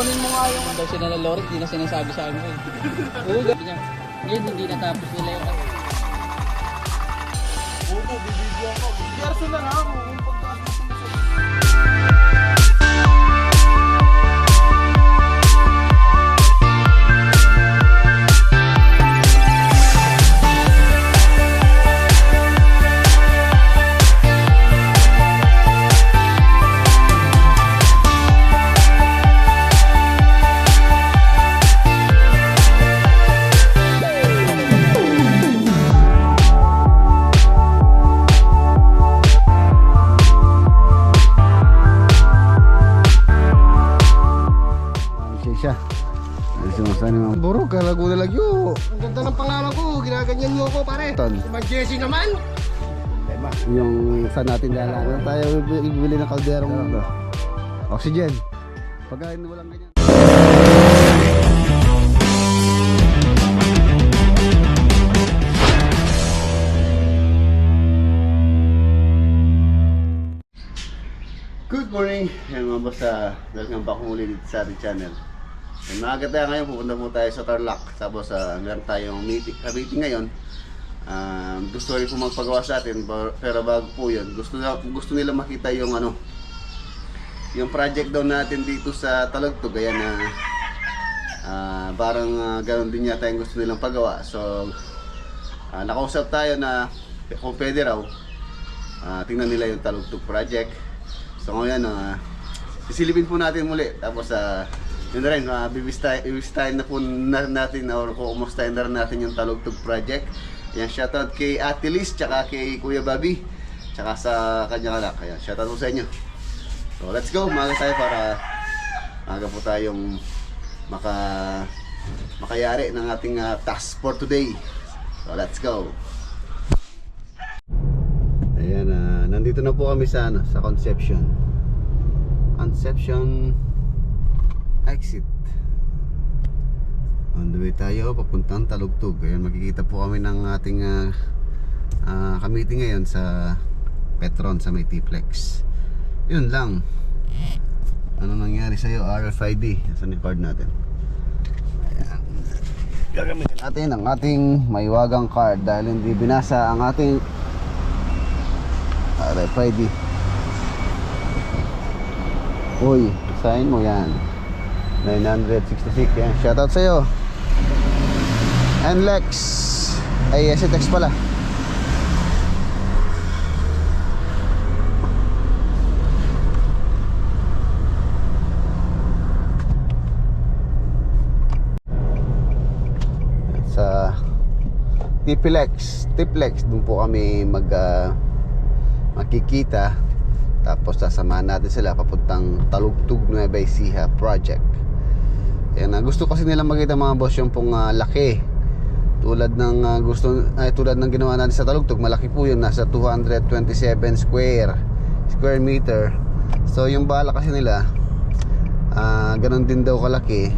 kunin mo nga yung... Daw sila na Lorit, hindi na sinasabi sa amin. Oo, gabi niya. Yan, hindi natapos nila yung... Oo, bibidyo ako. Gerson na lang. Kung pagkakas mo sa... siya. Burog ka, Laguna Lagyo. Ang ganda ng pangalan ko. Ginaganyan mo ako, pare. Ton. Si Mag Jesse naman. Yung saan natin dalanan tayo ibili ng kalderong oxygen. Pagkain walang ganyan. Good morning, yan mga boss. Welcome back muli dito sa ating channel. Maaga tayo ngayon, pupunta po tayo sa Tarlac. Tapos meron tayong meeting ngayon. Gusto rin po magpagawa sa atin, pero bago po yun, gusto nila makita yung yung project daw natin dito sa Talagtog. Ayan na parang ganoon din yata yung gusto nilang pagawa. So nakausap tayo na kung pwede raw tingnan nila yung Talagtog project. So ngayon sisilipin po natin muli. Tapos yun na rin, bibisitahin na po natin or kumustahin na rin natin yung Talagtog project. Yan, shoutout kay Ate Liz, tsaka kay Kuya Bobby, tsaka sa kanyang anak. Ayan, shoutout po sa inyo. So let's go, umaga tayo para maaga po tayong makayari ng ating task for today. So let's go. Ayan, nandito na po kami sa Conception exit. On the way tayo papuntang Talagtog. Ayan, makikita po kami ng ating kamiting ngayon sa Petron sa may T-Flex. Yun lang. Ano nangyari sa'yo? RFID. Saan yung card natin? Ayan, gagamitin natin ang ating maiwagang card dahil hindi binasa ang ating RFID. Uy, sign mo yan. 966 yan. Shoutout sa'yo. NLEX. Ay, STX pala. Sa T-Flex dun po kami makikita. Tapos sasamahan natin sila papuntang Talagtog Nueva Ecija project. Yan, gusto kasi nila makita mga boss yung pong laki. Tulad ng tulad ng ginawa natin sa Talagtog, malaki po yun, nasa 227 square meter. So yung bala kasi nila ganun din daw kalaki.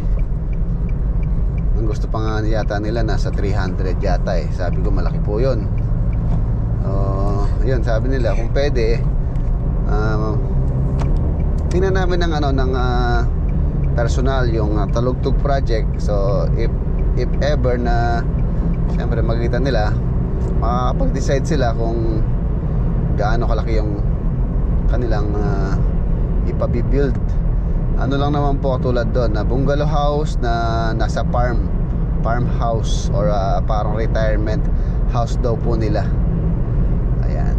Ang gusto pa nga yata nila nasa 300 yata eh. Sabi ko malaki po yun. Yun, sabi nila kung pwede tingnan namin ng personal yung Talagtog project. So if ever na siyempre makikita nila, makakapag-decide sila kung gaano kalaki yung kanilang ipabibuild. Ano lang naman po tulad doon na bungalow house na nasa farmhouse or parang retirement house daw po nila. Ayan.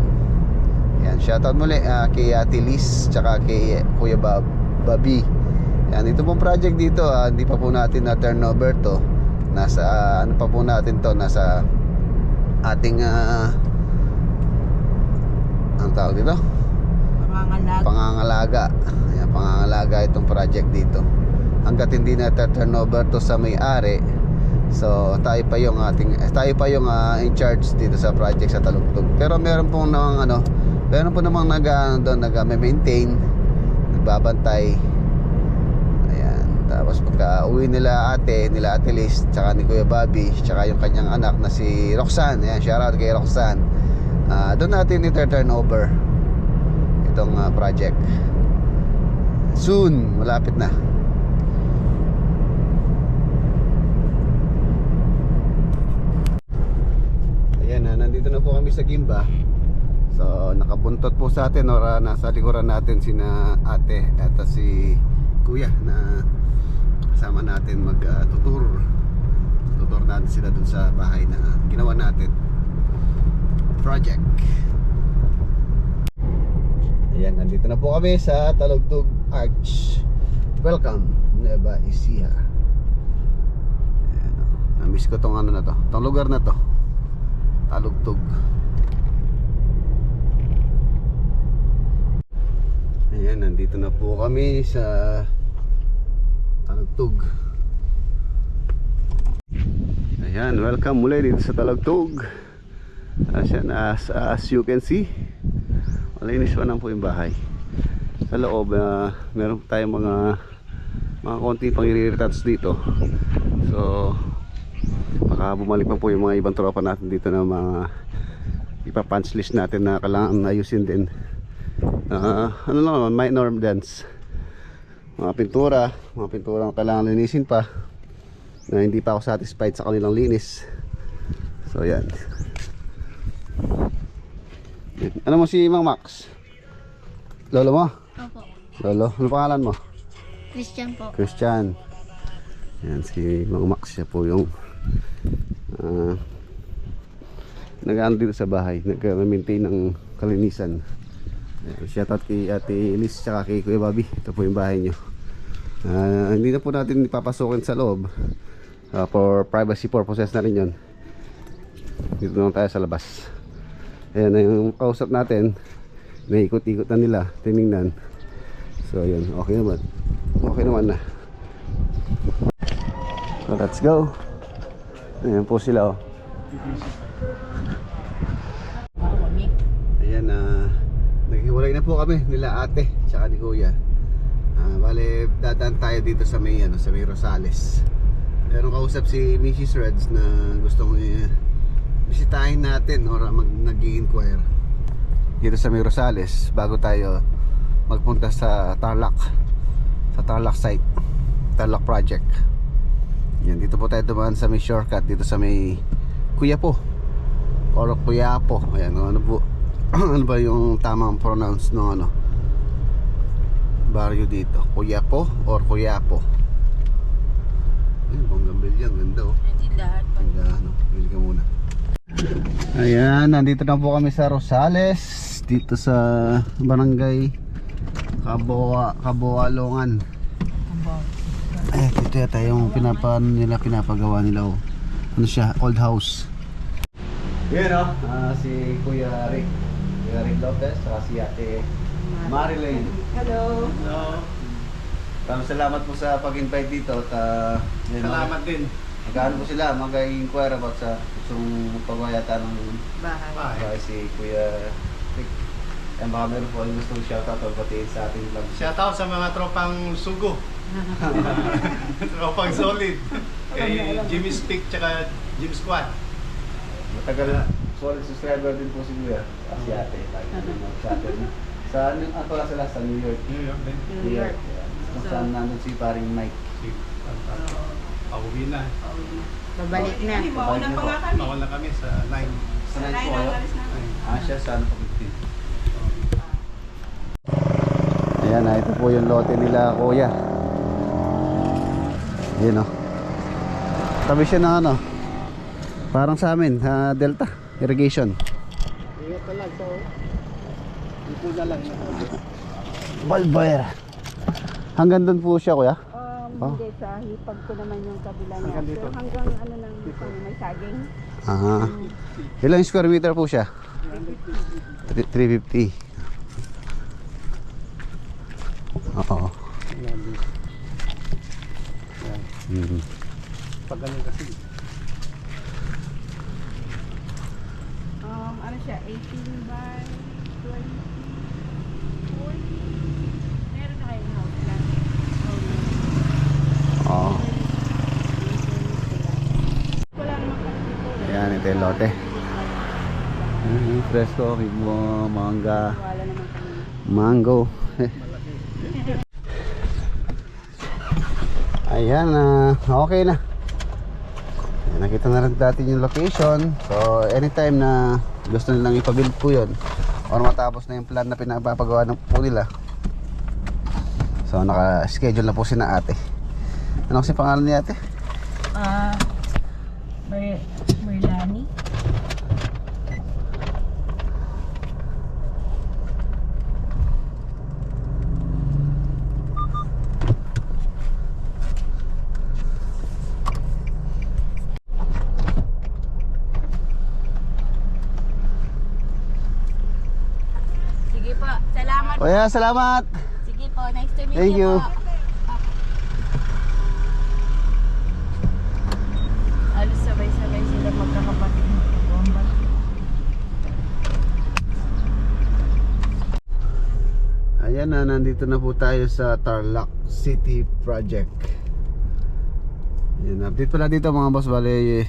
Yan, shoutout muli kay Ate Liz tsaka kay Kuya Bobby. Yan, ito pong project dito, hindi pa po natin na turnover to. Nasa ano pa po natin to, nasa ating ang tawag dito? Pangangalaga. Ayan, pangangalaga itong project dito. Hangga't hindi na turnover to sa may-ari. So tayo pa yung in charge dito sa project sa Talagtog. Pero meron po namang nag-maintain, nagbabantay. Ayan, tapos pagka uwi nila Ate Liz, tsaka ni Kuya Bobby, tsaka yung kanyang anak na si Roxanne. Ayan, shoutout kay Roxanne. Doon natin i-turn over itong project. Soon, malapit na. na po kami sa Gimba. So nakabuntot po sa atin or nasa likuran natin sina ate at si kuya na kasama natin mag-tutor. Tutor natin sila dun sa bahay na ginawa natin project. Ayan, nandito na po kami sa Talugtog Arch. Welcome, Nueva Ecija. Ayan, na-miss ko tong ano na to, tong lugar na to, Talugtog. Ayan, nandito na po kami sa Talugtog. Ayan, welcome muli dito sa Talugtog. As you can see, malinis pa lang po yung bahay. Sa loob, meron tayong mga konti pang i-retouch dito. So baka bumalik pa po yung mga ibang tropa natin dito na mga ipa-punch list natin na kailangan ayusin din. Ano lang naman, minor dents, mga pintura na kailangan linisin pa na hindi pa ako satisfied sa kanilang linis. So yan. Ano mo si Mang Max? Lolo mo? Opo. Lolo, ano pangalan mo? Christian po. Christian. Yan si Mang Max, siya po yung nag-ano dito sa bahay, nag-maintain ng kalinisan. Shoutout kay Ate Elise tsaka kay Kuya Bobby. Ito po yung bahay nyo. Hindi na po natin ipapasukin sa loob, for privacy purposes na rin yun. Dito lang tayo sa labas. Ayan na yung kausap natin, naikot-ikot na nila, tinignan. So yun, okay naman. Okay naman na. So let's go. Ayan po sila oh. Ayan, naghiwalay na po kami nila ate tsaka ni kuya. Bale dadaan tayo dito sa may Rosales. Meron kausap si Mrs. Reds na gustong bisitahin natin or nag-i-inquire dito sa may Rosales bago tayo magpunta sa Tarlac site, Tarlac project. Yan, dito po tayo dumaan sa may shortcut dito sa may Kuyapo or Kuyapo. Ayan, ano po ano ba yung tamang pronounce ng baryo dito? Kuyapo or Kuyapo? Ayun, Bonggambil yan, ganda oh. Tindahan, pili ka muna. Ayan, nandito na po kami sa Rosales, dito sa barangay Kabualongan. Ay, dito yata yung pinapagawa nila oh. Ano siya? Old house. Yan oh, si Kuya Rick Lopez, saka si Ate Marilyn. Hello. Maraming salamat po sa pag-invite dito at Salamat din. magkano po sila, mag-inquire about sa gustong pagawa yata ng bahay si Kuya Rick. Kaya baka meron po yung gustong shoutout o batiin sa ating vlog. Shoutout sa mga tropang sugo. Tropang solid. Kay Jimmy Stick tsaka Jim Squad. Matagal solid subscriber din po si Kuya. Si Ate. Sa atin. Sa ano pala sila sa New York. New York. Kung saan nandun si paring Mike. Pauwi na. Babalik na. Mauna pa nga kami. Mauna kami sa 9. Sa 9 po kayo? Siya sa ano pa 15. Ayan ito po yung lote nila Kuya. Ayan o. Tabi siya ng parang sa amin, Delta Irrigation. Ingat ka lang. So, dito na lang. Balbayer. Hanggang doon po siya Kuya? Hindi, sa hipag ko naman yung kabila niya. Hanggang dito. So, hanggang ano nang may saging. Ilang square meter po siya? 350. Oo. Pag ganun kasi. Ano siya, 18 by 20, 40. Meron na kayong house plan. Oo. Wala naman kasi dito. Ayan, ito yung lote. Fresco, mangga, Wala naman kami. mango. Ayan, okay na. Nakita na rin natin yung location. So anytime na gusto nilang ipabuild po yun or matapos na yung plan na pinapagawa ng po nila, so naka-schedule na po si na ate. Ano kasi pangalan ni ate? Merlani. Sige po. Salamat. Kuya, salamat! Sige po. Nice to meet Thank you. po. Alos sabay-sabay sila magkakapatid. Bomba. Ayan na, nandito na po tayo sa Tarlac City Project. Ayan, update pala dito mga boss. Bale,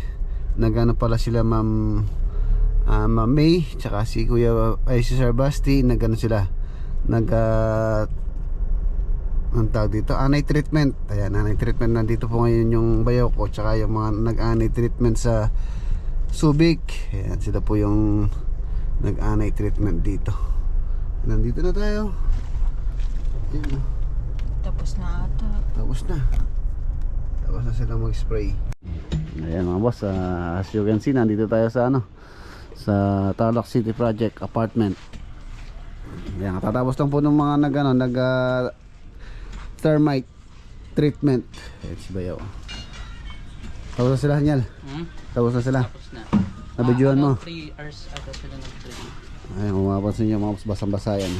nagano pala sila Ma'am May tsaka si Kuya si Sir Basti. Nagano sila ang tawag dito, anay treatment. Ayan, anay treatment. Nandito po ngayon yung bayaw ko tsaka yung mga nag-anay treatment sa Subic. Ayan, sila po yung nag-anay treatment dito. Nandito na tayo. Ayan. Tapos na ata. Tapos na sila mag-spray. Ayan mga boss, as you can see, nandito tayo sa sa Tarlac City Project Apartment. Ayan, katatapos lang po ng mga termite treatment. Ayan si Bayaw. Tapos na sila, Hanyal. Tapos na sila. Tapos na. Nabidyoan mo. 3 hours ata sila ng training. Ayan, kung mapapansin nyo mga boss, basang-basa yan.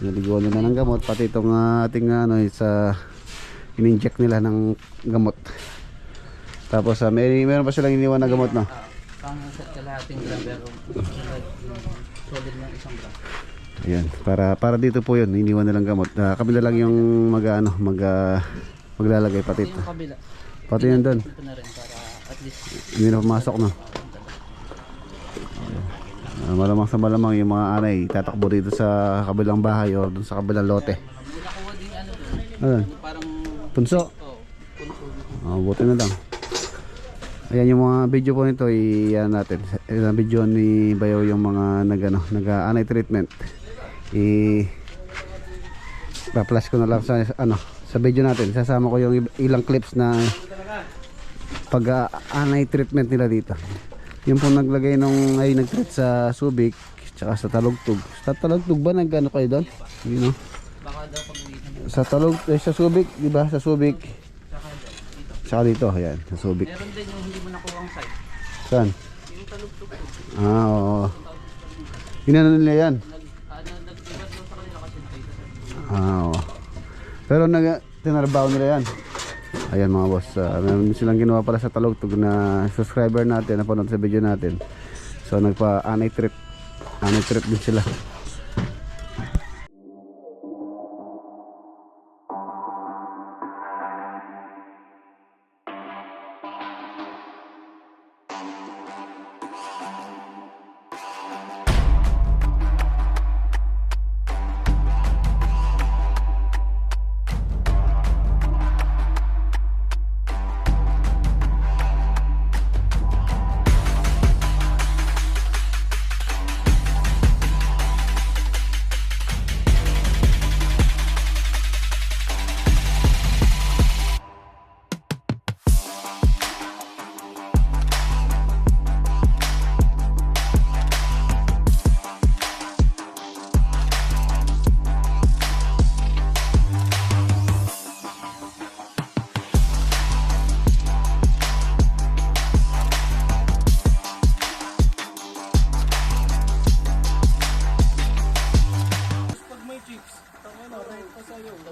Naliguan nila ng gamot. Pati itong ating sa in-inject nila ng gamot. Tapos meron pa silang iniwan na gamot, no? Pang kalahating gram pero solid ng isang gram. Ayan, para dito po yun, iniwan nilang gamot. Kabila lang yung maglalagay pati ito. Yung kabila. Pati yun doon. Ito na rin para at least Hindi na pumasok, no? Malamang sa malamang yung mga anay tatakbo dito sa kabilang bahay o dun sa kabilang lote. nakuha din ano doon. Ayan, Parang punso. punso. Buti na lang. Ayan yung mga video po nito, iyan natin. Yung video ni Bayaw yung mga nag-anay treatment. Pa-flash ko na lang sa sa video natin. Sasama ko yung ilang clips na pag-anay treatment nila dito. Yung po naglagay nag-treat sa Subic tsaka sa Talugtog. Sa Talugtog ba kayo doon? You know? Baka daw pag-uwi na. Sa sa Subic, di ba? Sa Subic. Tsaka dito, ayan, sa Subic. Meron din yung hindi mo nakuha ang site. Saan? Yung talugtog ko. Oo. Inano nila yan? Nag-ibat daw sa kanila kasi nakita sa Oo. Pero tinarabaho nila yan. Ayan mga boss, meron silang ginawa pala sa Talugtog na subscriber natin, napanood sa video natin. So nagpa-anay trip din sila.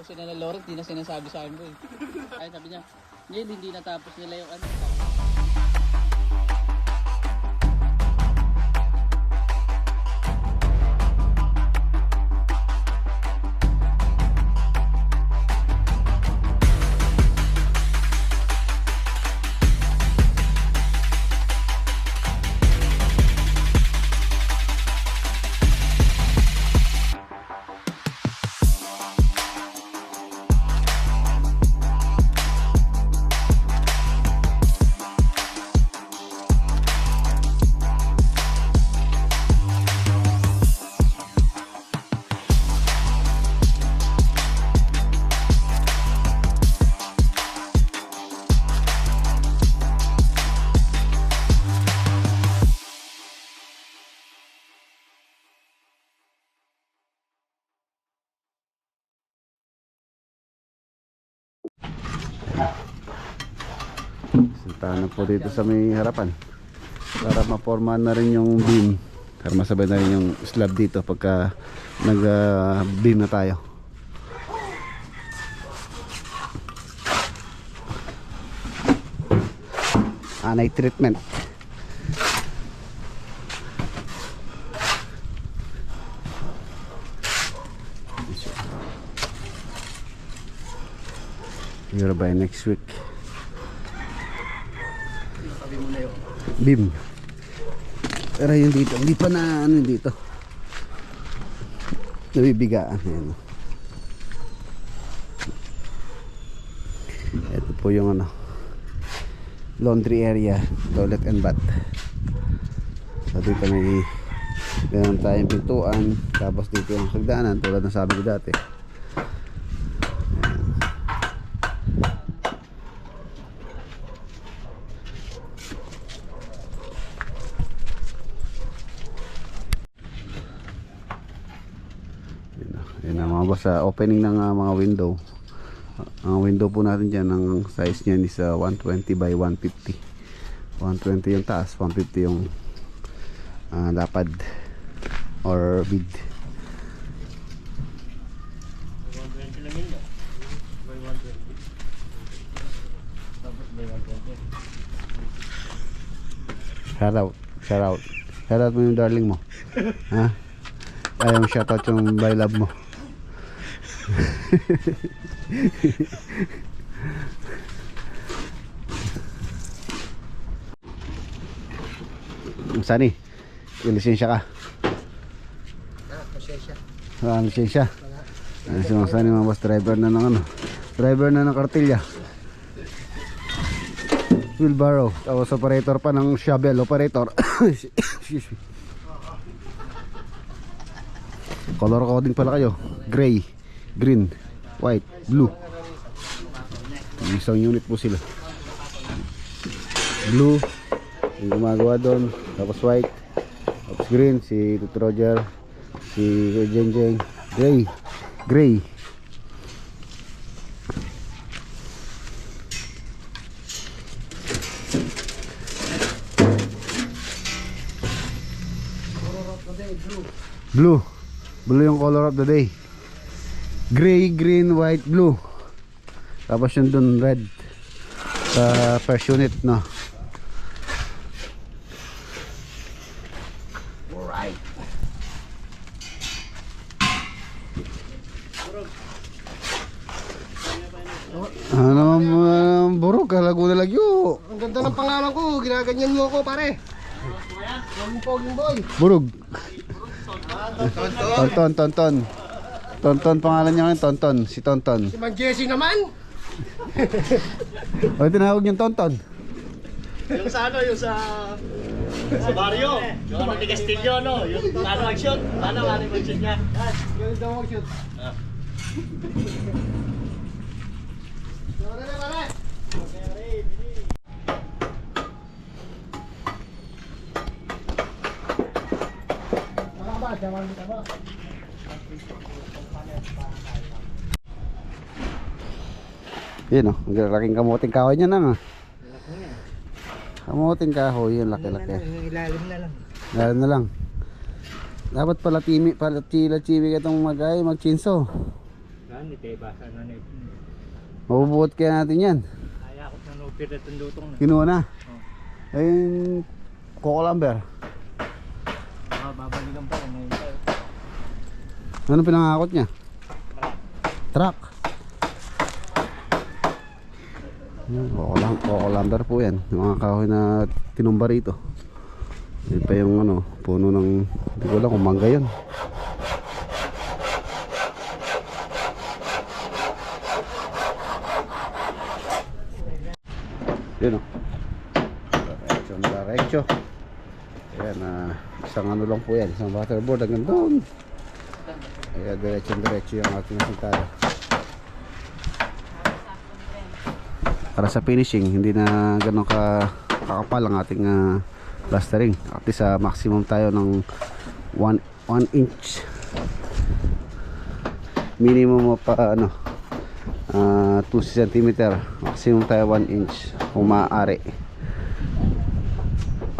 daw sila na Laurent, di na sinasabi sa akin ko eh. Ay sabi niya, hindi natapos nila yung ano. Puntahan na po dito sa may harapan para mapormahan na rin yung beam, para masabay na rin yung slab dito pagka nag beam na tayo. Anay treatment. Siguro by next week. Beam. Pero yung dito, hindi pa na ano dito. Nabibigaan. Ayan. Ito po yung ano, laundry area, toilet and bath. So dito may meron tayong pintuan, tapos dito yung hagdanan tulad ng sabi ko dati. Yan ang mga boss, opening ng mga window. Ang window po natin dyan, ang size niyan is 120 by 150. 120 yung taas, 150 yung lapad or bid. Shout out, shout out. Shout out mo yung darling mo. Ha? Ayaw shout out yung by love mo. Sani, lisensya ka? Lisensya. Si Mang Sani, mga boss, driver na ng ano, driver na ng kartilya, wheelbarrow, tapos operator pa ng shovel operator. Excuse me. Color coding pala kayo, gray, green, white, blue. Isang unit po sila. Blue yung gumagawa doon, tapos white, tapos green si Tito Roger, si Jenjeng. Gray, gray. Blue, blue yung color of the day. Gray, green, white, blue. Tapos yung dun red sa first unit, no? Alright. Ano burog, Laguna Lagyo. Ang ganda ng pangalan ko, ginaganyan mo ako pare. Burog. Tonton. Tonton pangalan niya ngayon, Tonton. Si Tonton. Si Man Jesse naman. O tinawag niyang Tonton. Yung sa ano, yung sa barrio. Yung ano ni Castillo, no? Yung paano mag-shoot? Paano mag-shoot niya? Ganun daw mag-shoot. Yun o, ang laking kamuting kahoy niya na. Kamuting kahoy, yun laki-laki. Ilalim na lang. Ilalim na lang. Dapat pala chila-chiwi itong mag-chinso. Gani, teba, sana na ito. Mabubuot kaya natin yan. Kaya ako na nupir na tundutong na. Kinuha na. Ayun, Coco Lumber. Babalikan pa rin ngayon tayo. Ano pinangakot niya? Truck. Coco Lumber po yan. Yung mga kahoy na tinumba rito. Yun pa yung ano, puno ng, hindi ko lang kung mangga yun. Yun o. Diretso. Ayan, isang ano lang po yan. Isang waterboard hanggang doon. Ayan, diretso yung ating nasintala. Para sa finishing, hindi na ganun kakapal ang ating plastering. At least maximum tayo ng 1 inch. Minimum pa ano, 2 cm. Maximum tayo 1 inch kung maaari.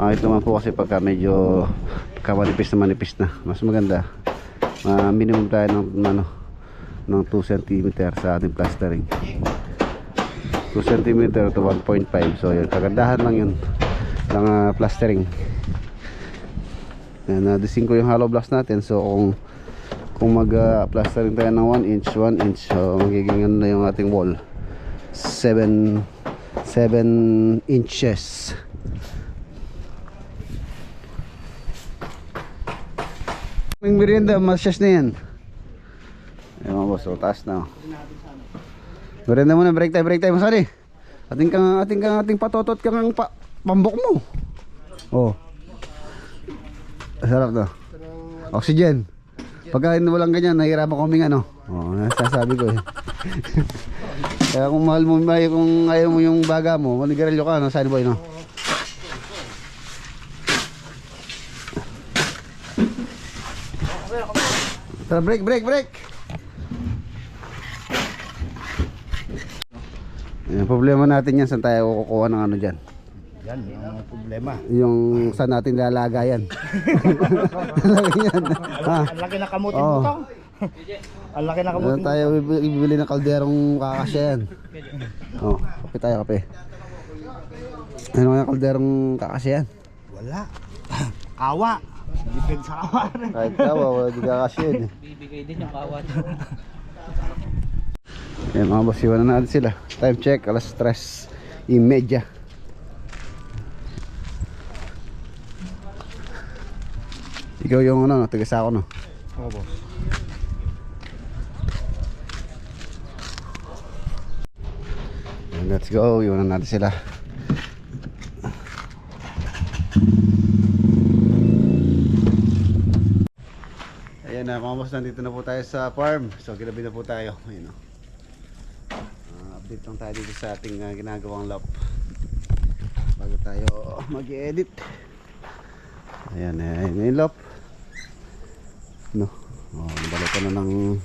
Pangit naman po kasi pagka medyo manipis na. Mas maganda. Minimum tayo ng 2 cm sa ating plastering. 2 cm to 1.5. So yun, kagandahan lang yun ng plastering. Nadising ko yung hollow blocks natin. So kung mag-plastering tayo ng 1 inch, so magiging ano na yung ating wall, 7 inches. May merienda, masyas na yan. Ayun mga boss, so taas na. Merienda muna, break time masari. Ating patotot kang pambok mo. Oh. Sarap to. Oxygen. Pagka walang ganyan, nahihirapan kaming ano. Oh, nasasabi ko eh. Kaya kung mahal mo, kung ayaw mo yung baga mo, manigarilyo ka, no? Side boy, no? Tara, break! Yung problema natin yan, saan tayo kukuha ng ano dyan? Yan, yung problema. Yung saan natin lalaga yan. Ang laki na kamutin mo to. Ang laki na kamutin Ano tayo ibibili ng kalderong kakasya yan. Oh, kape tayo, kape. Ano kaya kalderong kakasya yan? Wala. Kawa. Depende sa kawa rin. Kahit tawa, wala di kakasya yan eh. Bibigay din yung kawat. Yan mga boss, iwan na natin sila. Time check, alas 3:30. Ikaw yung ano, tigas ako no? Oo, boss. Let's go, iwan na natin sila. Ayan na mga boss, nandito na po tayo sa farm. So ginabi na po tayo. Ayun, no? Update lang tayo dito sa ating ginagawang lap bago tayo mag-edit. Ayan, ayan yung lap, no? Balikan na ng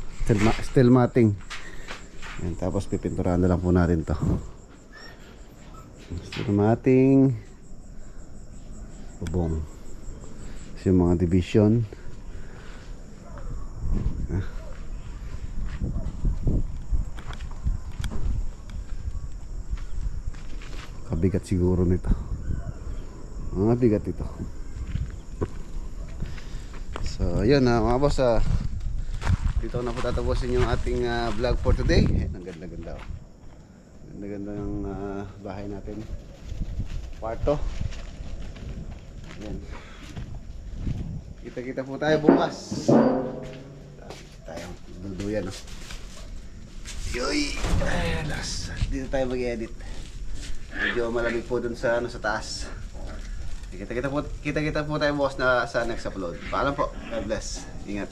steel matting. Ayan, tapos pipinturahan na lang po natin to. Steel matting, bubong, kasi yung mga division. Kabigat siguro nito. Mga bigat ito. So yun mga boss, dito na po tatapusin yung ating vlog for today. Ang ganda-ganda, oh. Ganda-ganda ng bahay natin, kwarto. Ayan. Kita-kita po tayo bukas. Tayo dulduyan, oh. Yoy! Ayan, dito tayo mag-edit. Medyo malamig po dun sa sa taas. Kita-kita po tayo bukas na sa next upload. Paalam po. God bless. Ingat.